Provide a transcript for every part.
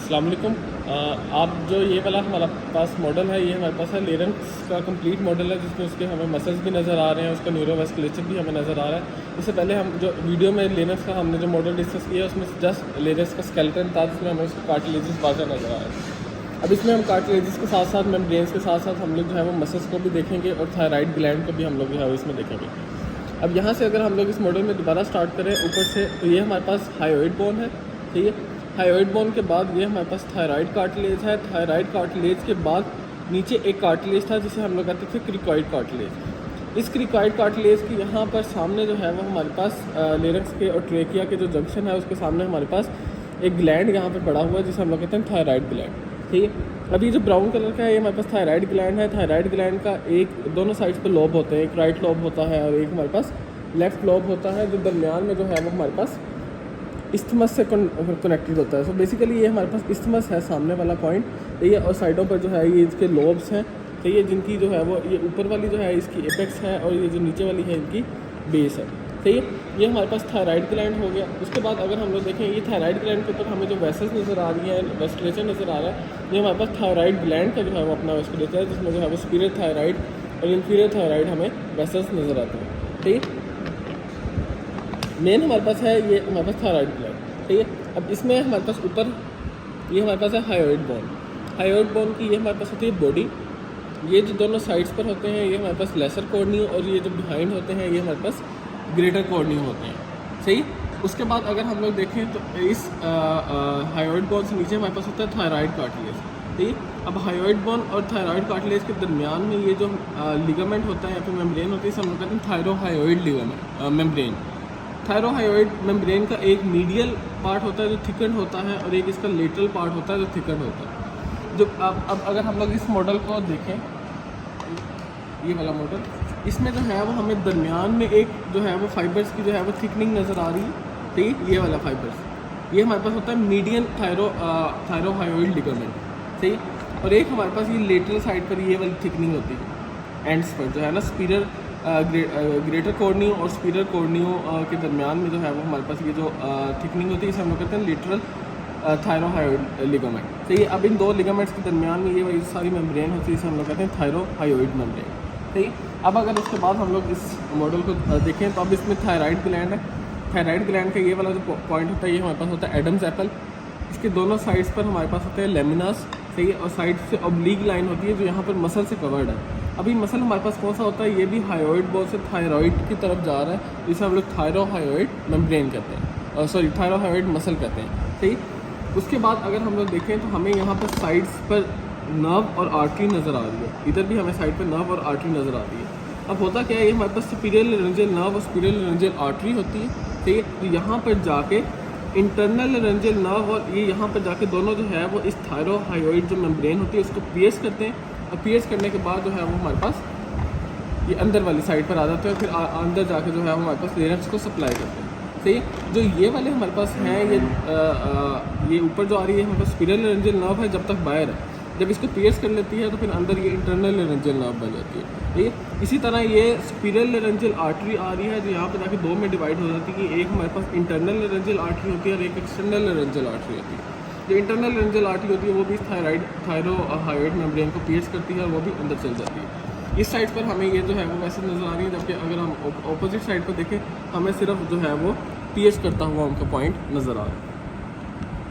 अस्सलाम वालेकुम। आप जो ये वाला हमारा पास मॉडल है, ये हमारे पास है लेरेंक्स का कंप्लीट मॉडल है, जिसमें उसके हमें मसल्स भी नज़र आ रहे हैं, उसका न्यूरोवास्कुलेचर भी हमें नज़र आ रहा है। इससे पहले हम जो वीडियो में लेरेंक्स का हमने जो मॉडल डिस्कस किया, उसमें जस्ट लेरेंक्स का स्केलेटन था, जिसमें हमें उसके कार्टिलेजेस बाज़ा नज़र आ रहे हैं। अब इसमें हम कार्टिलेजेस के साथ साथ मेम्ब्रेन्स के साथ साथ हम लोग जो है वो मसल्स को भी देखेंगे और थायराइड ग्लैंड को भी हम लोग जो है वो इसमें देखेंगे। अब यहाँ से अगर हम लोग इस मॉडल में दोबारा स्टार्ट करें ऊपर से, तो ये हमारे पास हायोइड बोन है, ठीक है। हायोइड बोन के बाद ये हमारे पास थायराइड कार्टिलेज है। थायराइड कार्टिलेज के बाद नीचे एक कार्टिलेज था, जिसे हम लोग कहते थे क्रिकॉइड कार्टिलेज। इस क्रिकॉइड कार्टिलेज की यहाँ पर सामने जो है वो हमारे पास लेरेंक्स के और ट्रेकिया के जो जंक्शन है, उसके सामने हमारे पास एक ग्लैंड यहाँ पर पड़ा हुआ है, जिसे हम लोग कहते हैं थायराइड ग्लैंड, ठीक है। अभी जो ब्राउन कलर का है, ये हमारे पास थायराइड ग्लैंड है। थायराइड ग्लैंड का एक दोनों साइड्स पर लोब होते हैं, एक राइट लोब होता है और एक हमारे पास लेफ्ट लोब होता है, जो दरमियान में जो है वो हमारे पास इस्थमस से कनेक्टेड होता है। सो बेसिकली ये हमारे पास इस्थमस है, सामने वाला पॉइंट, ठीक है। और साइडों पर जो है ये इसके लोब्स हैं, ठीक है, जिनकी जो है वो ये ऊपर वाली जो है इसकी एपेक्स है और ये जो नीचे वाली है इनकी बेस है, ठीक है। ये हमारे पास थायराइड ग्लैंड हो गया। उसके बाद अगर हम लोग देखें, ये थायराइड ग्लैंड के ऊपर हमें जो वेसल्स नज़र आ रही है, वेस्कुलेचर नज़र आ रहा है, ये हमारे पास थायराइड ग्लैंड का जो है वो अपना वेस्कुलेचर है, जिसमें जो है वो सुपीरियर थायराइड और इन्फीरियर थायराइड हमें वेसल्स नज़र आते हैं, ठीक है। मेन हमारे पास है ये हमारे पास थायराइड ग्लैंड, ठीक है। अब इसमें हमारे पास ऊपर ये हमारे पास है हायोइड बोन। हायोइड बोन की ये हमारे पास होती है बॉडी। ये जो दोनों साइड्स पर होते हैं, ये हमारे पास लेसर कॉर्नियो, और ये जो बिहाइंड होते हैं, ये हमारे पास ग्रेटर कॉर्नियो होते हैं, सही। उसके बाद अगर हम लोग देखें तो इस हायोइड बोन से नीचे हमारे पास होता है थायराइड कार्टिलेज, ठीक है। अब हायोइड बोन और थायराइड कार्टिलेज के दरमियान में ये जो लिगामेंट होता है या फिर मेम्ब्रेन होती है, इसे हम लोग कहते हैं थायरोहायोइड लिगामेंट मेम्ब्रेन। थायरोहायोइड मेम्ब्रेन का एक मीडियल पार्ट होता है जो थिकन होता है, और एक इसका लेटरल पार्ट होता है जो थिकन होता है। जो अब अगर हम लोग इस मॉडल को देखें, ये वाला मॉडल, इसमें जो है वो हमें दरमियान में एक जो है वो फाइबर्स की जो है वो थिकनिंग नज़र आ रही है, ठीक है। ये वाला फाइबर्स, ये हमारे पास होता है मीडियन थायरोहायोइड लिगामेंट, ठीक है। और एक हमारे पास ये लेटरल साइड पर ये वाली थिकनिंग होती है एंड्स पर, जो है ना स्पीरर ग्रेटर कॉर्नियो और स्पीरर कॉर्नियो के दरमियान में जो है वो हमारे पास ये जो थिकनिंग होती है, इसे हम लोग कहते हैं लेटरल थायरोहायोइड लिगामेंट, ठीक है। अब इन दो लिगामेंट्स के दरमियान में ये वही सारी मेम्ब्रेन होती है, इसे हम लोग कहते हैं थायरोहायोइड मेम्ब्रेन, ठीक है। अब अगर उसके बाद हम लोग इस मॉडल को देखें, तो अब इसमें थायराइड ग्लैंड है। थायराइड ग्लैंड का ये वाला जो पॉइंट होता है, ये हमारे पास होता है एडम्स एप्पल। इसके दोनों साइड्स पर हमारे पास होते हैं लेमिनास, सही है, और साइड से ऑब्लिक लाइन होती है जो यहाँ पर मसल से कवर्ड है। अभी मसल हमारे पास कौन सा होता है, ये भी हायोइड बोन से थायराइड की तरफ जा रहा है, जिसे हम लोग थायरोहायोइड मेम्ब्रेन कहते हैं, सॉरी थायरोहायोइड मसल कहते हैं, ठीक। उसके बाद अगर हम लोग देखें तो हमें यहाँ पर साइड्स पर नर्व और आर्टरी नज़र आ रही है, इधर भी हमें साइड पर नर्व और आर्टरी नज़र आ रही है। अब होता क्या है, ये हमारे पास सुपीरियर लेरेंजियल नर्व और सुपीरियर लेरेंजियल आर्टरी होती है, ठीक है। तो यहाँ पर जाके इंटरनल लेरेंजियल नर्व और ये यहाँ पर जाके दोनों जो है वो इस थायरोहायोइड जो मेम्ब्रेन होती है उसको पियर्स करते हैं, और पियर्स करने के बाद जो है वो हमारे पास ये अंदर वाली साइड पर आ जाते हैं, फिर अंदर जाके जो है वो हमारे पास लेरेंक्स को सप्लाई करते हैं, सही। जो ये वाले हमारे पास हैं, ये ऊपर जो आ रही है हमारे पास सुपीरियर लेरेंजियल नर्व है, जब तक बाहर है, जब इसको पियर्स कर लेती है तो फिर अंदर ये इंटरनल लेरेंजियल नर्व बन जाती है, ठीक है। इसी तरह ये सुपीरियर लेरेंजियल आर्टरी आ रही है, जो यहाँ पर जाके दो में डिवाइड हो जाती है कि एक हमारे पास इंटरनल लेरेंजियल आर्टरी होती है और एक एक्सटर्नल लेरेंजियल आर्टरी होती है। जो इंटरनल लेरेंजियल आर्टरी होती है वो भी थायरोहायोइड मेम्ब्रेन को पियर्स करती है और वो भी अंदर चल जाती है। इस साइड पर हमें ये जो है वो वैसे नज़र आ रही है, जबकि अगर हम ऑपोजिट साइड पर देखें, हमें सिर्फ जो है वो पियर्स करता हुआ उनका पॉइंट नज़र आ रहा है,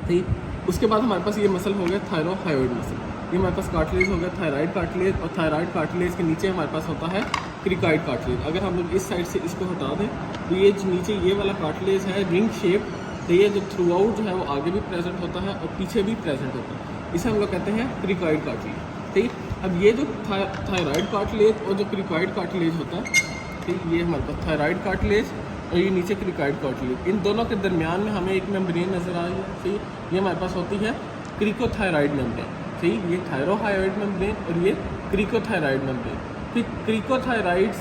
ठीक। उसके बाद हमारे पास ये मसल हो गया थायरोहायोइड मसल, ये हमारे पास कार्टिलेज हो गया थायराइड कार्टिलेज, और थायराइड कार्टिलेज के नीचे हमारे पास होता है क्रिकॉइड कार्टिलेज। अगर हम लोग इस साइड से इसको हटा दें तो ये नीचे ये वाला कार्टिलेज है रिंग शेप, तो ये जो थ्रू आउट जो है वो आगे भी प्रेजेंट होता है और पीछे भी प्रेजेंट होता है, इसे हम लोग कहते हैं क्रिकॉइड कार्टिलेज, ठीक। अब ये जो थायराइड कार्टिलेज और जो क्रिकॉइड कार्टिलेज होता है, ठीक, ये हमारे पास थायराइड कार्टिलेज और ये नीचे क्रिकॉइड कार्टिलेज, इन दोनों के दरमियान में हमें एक मेम्ब्रेन नज़र आ रही है, ठीक। ये हमारे पास होती है क्रिकोथायराइड मेम्ब्रेन, ठीक। ये थायरोहायोइड मेम्ब्रेन और ये क्रिकोथायराइड मेम्ब्रेन। फिर क्रिकोथायराइड्स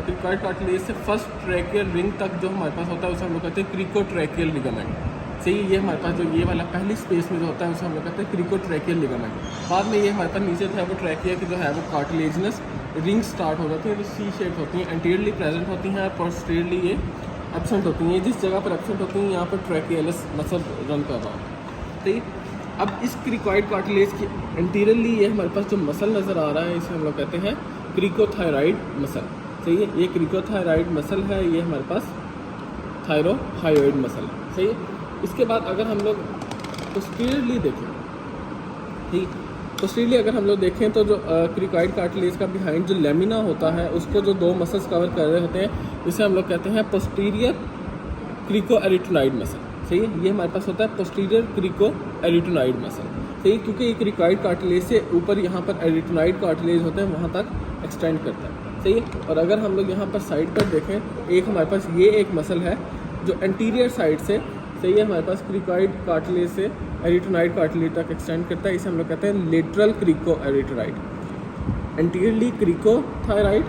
क्रिकॉइड कार्टिलेज से फर्स्ट ट्रैकियल रिंग तक जो हमारे पास होता है उसे हम लोग कहते हैं क्रिकोट्रैकियल लिगामेंट, सही। ये हमारे पास जो ये वाला पहली स्पेस में जो होता है उसे हम लोग कहते हैं क्रिकोट्रैकियल लिगामेंट। बाद में ये हमारे पास नीचे जो है वो ट्रैकिया की जो है वो कार्टिलेजनस रिंग स्टार्ट हो जाती है, जो सी शेप होती हैं, एंटीरियरली प्रेजेंट होती हैं और पोस्टीरियरली ये एब्सेंट होती हैं। जिस जगह पर एब्सेंट होती हैं यहाँ पर ट्रैकियलस मसल रन कर रहा है, ठीक। अब इस क्रिकॉइड कार्टिलेज की एंटीरियरली ये हमारे पास जो मसल नज़र आ रहा है इसे हम लोग कहते हैं क्रिकोथायराइड मसल। सही है, ये क्रिकोथायराइड मसल है, ये हमारे पास थायरोहायोइड मसल है। सही है। इसके बाद अगर हम लोग पोस्टीरियरली देखें, ठीक, पोस्टीरियरली अगर हम लोग देखें तो जो क्रिकॉइड कार्टिलेज का बिहाइंड जो लेमिना होता है उसको जो दो मसल्स कवर कर रहे होते हैं इसे हम लोग कहते हैं पोस्टीरियर क्रिकोएरिटोनाइड मसल। सही है, ये हमारे पास होता है पोस्टीरियर क्रिकोएरिटोनाइड मसल। सही है, क्योंकि ये क्रिकॉइड कार्टिलेज से ऊपर यहाँ पर एरिटोनाइड कार्टिलेज होते हैं वहाँ तक एक्सटेंड करता है। सही है। और अगर हम लोग यहाँ पर साइड पर देखें, एक हमारे पास ये एक मसल है जो एंटीरियर साइड से, सही है, हमारे पास क्रिकॉइड कार्टिलेज से एरिटोनाइड कार्टिलेज तक एक्सटेंड करता है, इसे हम लोग कहते हैं लेटरल क्रिकोएरिटोनाइड। एंटीरियरली क्रिकोथायराइड,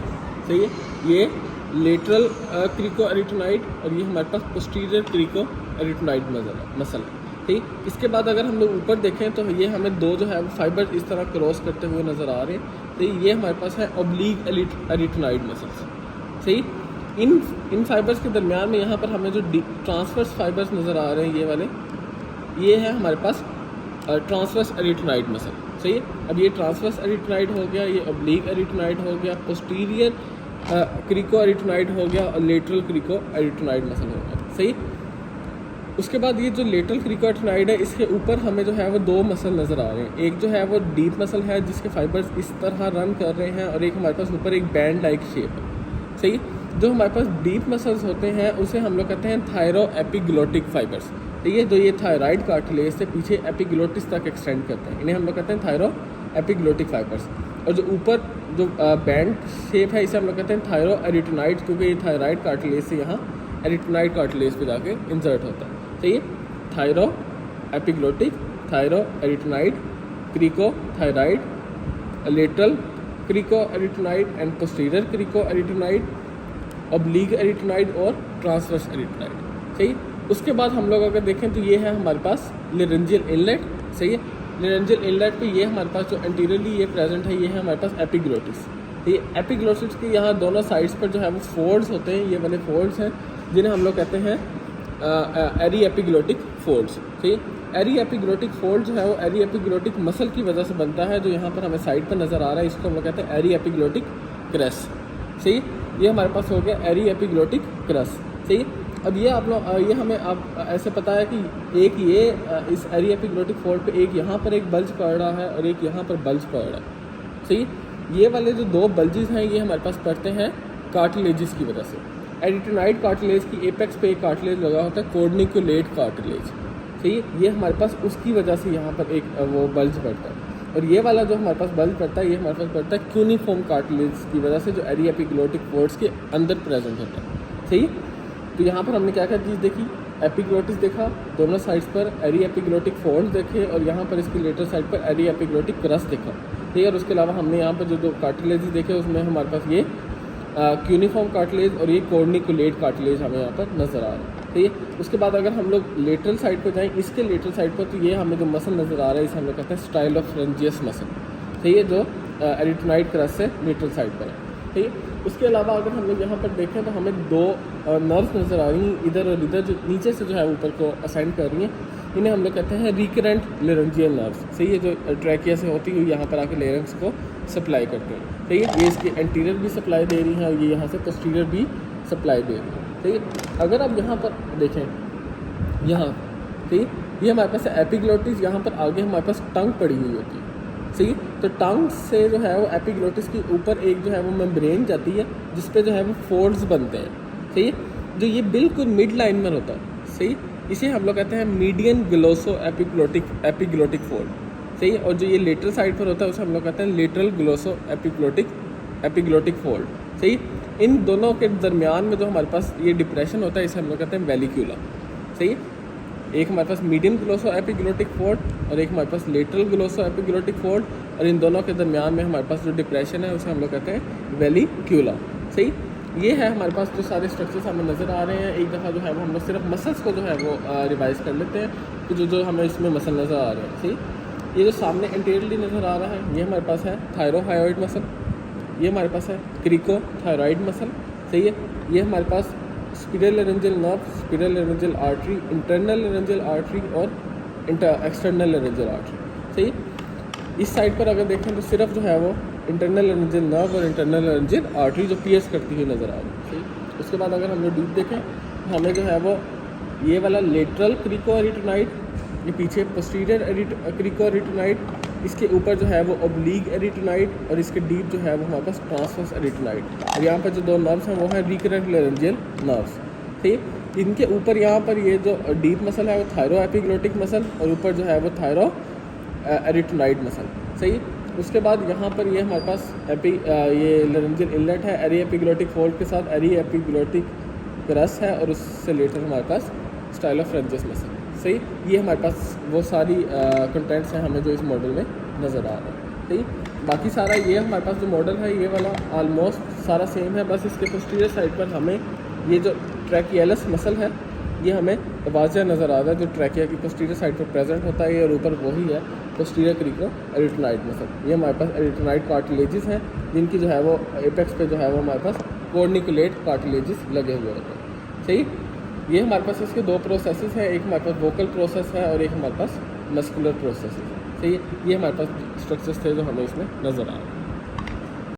सही है, ये लेटरल क्रिकोएरिटोनाइड, और ये हमारे पास पोस्टीरियर क्रिकोएरिटोनाइड मसल है। ठीक, इसके बाद अगर हम लोग ऊपर देखें तो ये हमें दो जो है वो फाइबर इस तरह क्रॉस करते हुए नज़र आ रहे हैं। तो ये हमारे पास है ऑब्लीक एरिटोनाइड मसल्स। सही, इन फाइबर्स के दरमियान में यहाँ पर हमें जो ट्रांसवर्स फाइबर्स नज़र आ रहे हैं ये वाले, ये है हमारे पास ट्रांसवर्स एरिटोनाइड मसल। सही है, अब ये ट्रांसवर्स एरिटोनाइड हो गया, ये ऑब्लीक एरिटोनाइड हो गया, पोस्टीरियर क्रिकोएरिटोनाइड हो गया और लेटरल क्रिकोएरिटोनाइड मसल हो गया। सही, उसके बाद ये जो लेटरल क्रिकोएरिटोनाइड है इसके ऊपर हमें जो है वो दो मसल नज़र आ रहे हैं। एक जो है वो डीप मसल है जिसके फाइबर्स इस तरह रन कर रहे हैं, और एक हमारे पास ऊपर एक बैंड लाइक शेप है। सही, जो हमारे पास डीप मसल्स होते हैं उसे हम लोग कहते हैं थायरो एपिग्लोटिक फाइबर्स। ठीक है, जो ये थायराइड कार्टिलेज से पीछे एपिग्लोटिस तक एक्सटेंड करते हैं, इन्हें हम लोग कहते हैं थायरो एपिग्लोटिक फाइबर्स। और जो ऊपर जो बैंड शेप है इसे हम लोग कहते हैं थायरो एरिटोनाइड, क्योंकि ये थायराइड कार्टिलेज से यहाँ एरिटोनाइड कार्टिलेज पे जाके इंसर्ट होता है। सही है, thyro epiglottic, thyro arytenoid, cricothyroid, lateral cricoarytenoid and posterior cricoarytenoid, oblique arytenoid और ट्रांसवर्स एरिटोनाइड। सही, उसके बाद हम लोग अगर देखें तो ये है हमारे पास लेरेंजियल इनलेट। सही है, लेरेंजियल इनलेट पे ये हमारे पास जो एंटीरियरली ये प्रेजेंट है, ये है हमारे पास एपिग्लोटिस। ये एपिग्लोटिस के यहाँ दोनों साइड्स पर जो है वो फोल्ड्स होते हैं, ये वाले फोल्ड्स हैं जिन्हें हम लोग कहते हैं एरी एपिग्लोटिक फोल्ड्स। ठीक है, एरी एपिग्लोटिक फोल्ड जो है वो एरी एपिग्लोटिक मसल की वजह से बनता है, जो यहाँ पर हमें साइड पर नज़र आ रहा है, इसको हम लोग कहते हैं एरी एपिग्लोटिक क्रस। सही, ये हमारे पास हो गया एरी एपिग्लोटिक क्रस। सही, अब ये आप लोग ये हमें अब ऐसे पता है कि एक ये इस एरी एपिग्लोटिक फोल्ड पे एक यहाँ पर एक बल्ज पड़ रहा है और एक यहाँ पर बल्ज पड़ रहा है। सही, ये वाले जो दो बल्जेस हैं ये हमारे पास पड़ते हैं कार्टिलेजिस की वजह से। एरिटोनाइड कार्टिलेज की एपेक्स पे एक कार्टिलेज लगा होता है कॉर्निकुलेट कार्टिलेज। ठीक है, ये हमारे पास उसकी वजह से यहाँ पर एक वो बल्ज पड़ता है, और ये वाला जो हमारे पास बल्ज पड़ता है ये हमारे पास पड़ता है क्यूनिफॉर्म कार्टिलेज की वजह से, जो एरी एपिग्लोटिक फोल्ड्स के अंदर प्रेजेंट होता है। सही, तो यहाँ पर हमने क्या क्या चीज़ देखी, एपिग्लोटिस देखा, दोनों साइड्स पर एरी एपिग्लोटिक फोल्ड देखे, और यहाँ पर इसकी लेटर साइड पर एरी एपिग्लोटिक क्रस देखा। ठीक है, और उसके अलावा हमने यहाँ पर जो दो कार्टिलेजेस देखे उसमें हमारे पास ये क्यूनिफॉर्म कार्टिलेज और ये कॉर्निकुलेट कार्टिलेज हमें यहाँ पर नज़र आ रहा है। ठीक है, उसके बाद अगर हम लोग लेटरल साइड पर जाएँ, इसके लेटरल साइड पर तो ये हमें जो मसल नज़र आ रहा है इसे हम लोग कहते हैं स्टाइलोफ्रेंजियस मसल। ठीक है, जो एरिटोनाइड क्रस से लेटरल साइड पर है। ठीक है, उसके अलावा अगर हम लोग यहाँ पर देखें तो हमें दो नर्व्स नज़र आ रही हैं इधर और इधर, जो नीचे से जो है ऊपर को असाइन कर रही हैं, इन्हें हम लोग कहते हैं रिकरेंट लेरेंजियल नर्व्स। सही है, जो ट्रैकिया से होती है यहाँ पर आके लेरेंक्स को सप्लाई करते हैं। ठीक है, ये इसकी एंटीरियर भी सप्लाई दे रही हैं और ये यहाँ से पोस्टीरियर भी सप्लाई दे रही है। ठीक है, अगर आप यहाँ पर देखें, यहाँ ठीक है, ये हमारे पास एपिग्लोटिस, यहाँ पर आगे हमारे पास टंग पड़ी हुई होती है। सही, तो टंग से जो है वो एपिग्लोटिस के ऊपर एक जो है वो मेम्ब्रेन जाती है जिस पे जो है वो फोल्ड्स बनते हैं। सही है, जो ये बिल्कुल मिड लाइन में होता है। सही, इसे हम लोग कहते हैं मीडियन ग्लोसो एपिग्लोटिक फोल्ड। सही, और जो ये लेटरल साइड पर होता है उसे हम लोग कहते हैं लेटरल ग्लोसो एपिग्लोटिक फोल्ड। सही, इन दोनों के दरमियान में जो हमारे पास ये डिप्रेशन होता है इसे हम लोग कहते हैं वेलिक्यूला। सही, एक हमारे पास मीडियम ग्लोसो एपिग्लोटिक फोल्ड और एक हमारे पास लेटरल ग्लोसो एपिग्लोटिक फोल्ड, और इन दोनों के दरमियान में हमारे पास जो डिप्रेशन है उसे हम लोग कहते हैं वेलिक्यूला। सही, ये है हमारे पास जो सारे स्ट्रक्चर्स हमें नज़र आ रहे हैं। एक दफ़ा जो है वो हम लोग सिर्फ मसल्स को जो है वो रिवाइज कर लेते हैं, तो जो हमें इसमें मसल नज़र आ रहे हैं। सही, ये जो सामने एंटीरियरली नज़र आ रहा है ये हमारे पास है थायरोहायोइड मसल, ये हमारे पास है क्रिकोथायराइड मसल। सही है, ये हमारे पास superior laryngeal nerve, superior laryngeal artery, internal laryngeal artery और एक्सटर्नल लेरेंजियल आर्टरी। सही, इस साइड पर अगर देखें तो सिर्फ जो है वो इंटरनल लेरेंजियल नर्व और इंटरनल लेरेंजियल आर्टरी जो पियर्स करती हुई नज़र आ रही है। सही, उसके बाद अगर हम जो डीप देखें हमें जो है वो ये वाला लेटरल क्रिकोएरिटेनाइड, ये पीछे पोस्टीरियर क्रिकोएरिटेनाइड, इसके ऊपर जो है वो ओब्लीग एरिटेनाइड और इसके डीप जो है वो हमारे पास ट्रांसवर्स एरिटेनाइड। और यहाँ पर जो दो नर्व्स हैं वो हैं रिकरेंट लेरेंजियल नर्व्स। ठीक, इनके ऊपर यहाँ पर ये जो डीप मसल है वो थायरो एपिग्लोटिक मसल और ऊपर जो है वो थायरो एरिटेनाइड मसल। सही, उसके बाद यहाँ पर ये हमारे पास ये लेरेंजियल इनलेट है एरी एपिग्लोटिक फोल्ड के साथ एरी एपिग्लोटिक रस है और उससे लेटर हमारे पास स्टाइलोफ्रेंजियस मसल। सही, ये हमारे पास वो सारी कंटेंट्स हैं हमें जो इस मॉडल में नज़र आ रहा है। सही, बाकी सारा ये हमारे पास जो मॉडल है ये वाला ऑलमोस्ट सारा सेम है, बस इसके पोस्टीरियर साइड पर हमें ये जो ट्रैकियलस मसल है ये हमें वाज़ह नज़र आ रहा है, जो ट्रैकिया की पोस्टीरियर साइड पर प्रेजेंट होता है, और ऊपर वही है पोस्टीरियर क्रिको एरिटेनाइड मसल। ये हमारे पास एरिटेनाइड कार्टिलेजेस हैं जिनकी जो है वो एपेक्स पे जो है वो हमारे पास कॉर्निकुलेट कार्टिलेजेस लगे हुए होते हैं। सही, ये हमारे पास इसके दो प्रोसेसेस हैं, एक हमारे पास वोकल प्रोसेस है और एक हमारे पास मस्कुलर प्रोसेस है। सही, ये हमारे पास स्ट्रक्चर्स थे जो हमें इसमें नज़र आ रहे हैं।